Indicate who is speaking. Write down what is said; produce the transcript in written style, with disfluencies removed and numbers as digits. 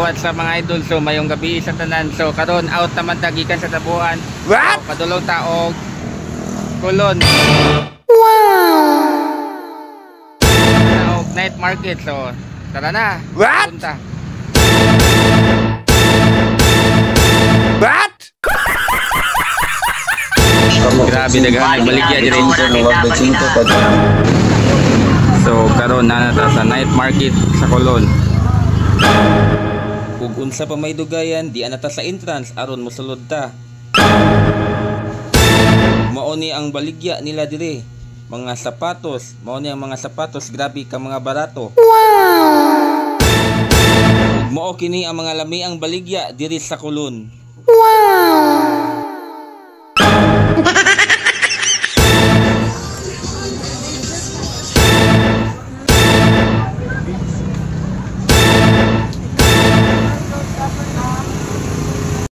Speaker 1: what's up mga idol? So mayong gabi sa tanan. So karon out naman tagikan sa tabuan.
Speaker 2: What?
Speaker 1: So, padulong taog kulon.
Speaker 2: Wow!
Speaker 1: Taog night market. So tara na.
Speaker 2: What?
Speaker 1: Punta.
Speaker 2: What?
Speaker 1: Grabe daghang baligya dire. So karon na nata sa night market sa Colon. Ug unsa pa may dugayan di anata sa entrance aron mosulod ta. Mao ni ang baligya nila dire. Mga sapatos, mao ni ang mga sapatos grabe ka mga barato. Wow! Ug mao kini ang mga lami ang baligya diri sa Colon.